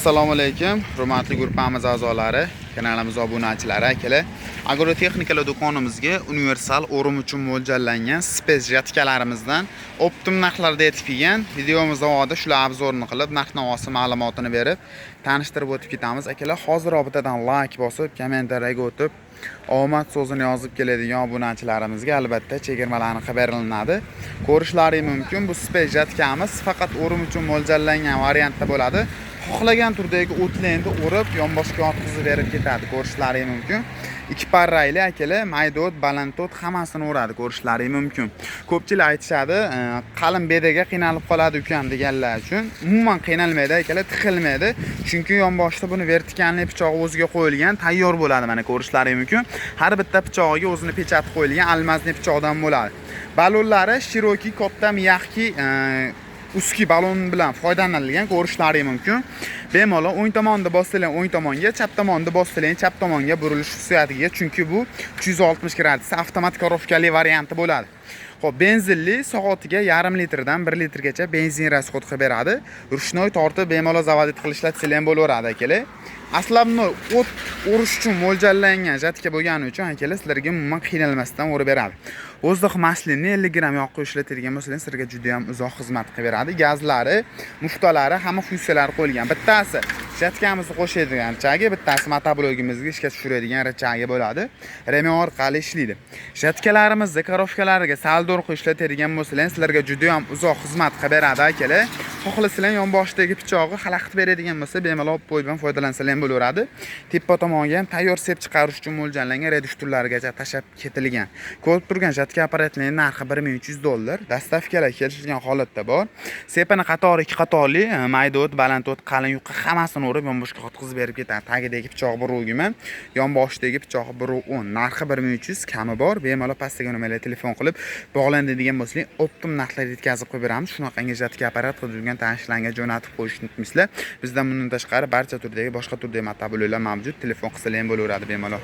Assalomu alaykum, hurmatli guruhimiz a'zolari, kanalimiz obunachilari, akalar. Agrotexnikalar do'konimizga universal o'rim uchun mo'ljallangan space jattikalarimizdan optim narxlarda yetib kelgan. Videomiz davomida shular obzorini qilib, narx-navosi ma'lumotini berib, tanishtirib o'tib ketamiz. Akalar, hozir robitadan like bosib, kommentariyaga o'tib, omad so'zini yozib keladigan obunachilarimizga albatta chegirmalarni xabarlanadi. Ko'rishlari mumkin. Bu space jattikamiz faqat o'rim uchun mo'ljallangan variantda bo'ladi. Xohlagan turdagi o'tlarni o'rib, yonboshga o'tkazib berib ketadi. Ko'rishlari mumkin. Ikki parrayli akalar, maydot, balandtot hammasini o'radi, ko'rishlari mumkin. Ko'pchilik aytishadi, qalin bedaga qiynalib qoladi ukan deganlar uchun. Umuman qiynalmaydi akalar, tiqilmaydi. Chunki yonboshda buni vertikalli pichoq o'ziga qo'yilgan, tayyor bo'ladi, mana ko'rishlari mumkin. Har bitta pichog'iga o'zini pechat qo'yilgan almazli pichoqdan bo'ladi. Balonlari shiroki, katta, miyaqki uski balon bilan foydalanilgan, ko'rishlari mumkin. Bemalol o'ng tomonda bossalang o'ng tomonga, chap tomonda bossalang chap tomonga burilish xususiyatiga, chunki bu 360 gradus avtomat korovkali varianti bo'ladi. Xo'p, benzinli, soatiga yarim litrdan 1 litrgacha benzin расход qilib beradi. Rushnoy tortib bemalol zavodit qilishlatsa ham bo'laveradi akalar. Aslan o't o'rish uchun mo'ljallangan jatka bo'lgani uchun akalar sizlarga umuman qiynalmasdan o'rib beradi. O'zliq maslini 50 gram yog' qo'shiladigan bo'lsangiz sizlarga juda ham uzoq xizmat qilib beradi. Gazlari, muftalari, hamma funksiyalari qo'yilgan. Bittasi jatkamizni qo'shadigan chagi, bittasi motoblogimizga ishga tushiradigan rachagi bo'ladi. Remon orqali ishlaydi. Jatkalarimizda korovkalariga saldor qo'shiladigan bo'lsangiz sizlarga juda ham uzoq xizmat qilib beradi akalar. Xohlasanglar yonboshdagi pichog'i xalaqit beradigan bo'lsa, bemalol qo'yib ham foydalansalar bo'laveradi. Tepa tomonga ham tayyor sep chiqarish uchun mo'ljallangan reduktorlargacha tashab ketilgan. Ko'rib turgan jatka apparatlarning narxi $1300. Dastavkalar kelishilgan holatda bor. Sepani qatori 2 qatorli, maydot, balandtot, qalin yuqa hammasini o'rib yonboshga o'tkazib berib ketadi. Tagidagi pichoq 1.20, yonboshdagi pichoq 1.10. Narxi 1300, kami bor. Bemalol pastdagi nomerga telefon qilib bog'lanadigan bo'lsangiz, optim narxlarda yetkazib qo'yib beramiz. Shunaqangi jatka apparat qilgan tanishlarga jo'natib qo'yishni unutmaysizlar. Bizda bundan tashqari barcha turdagi boshqa turdagi motobloglar mavjud. Telefon qilsalar ham bo'laveradi bemalol.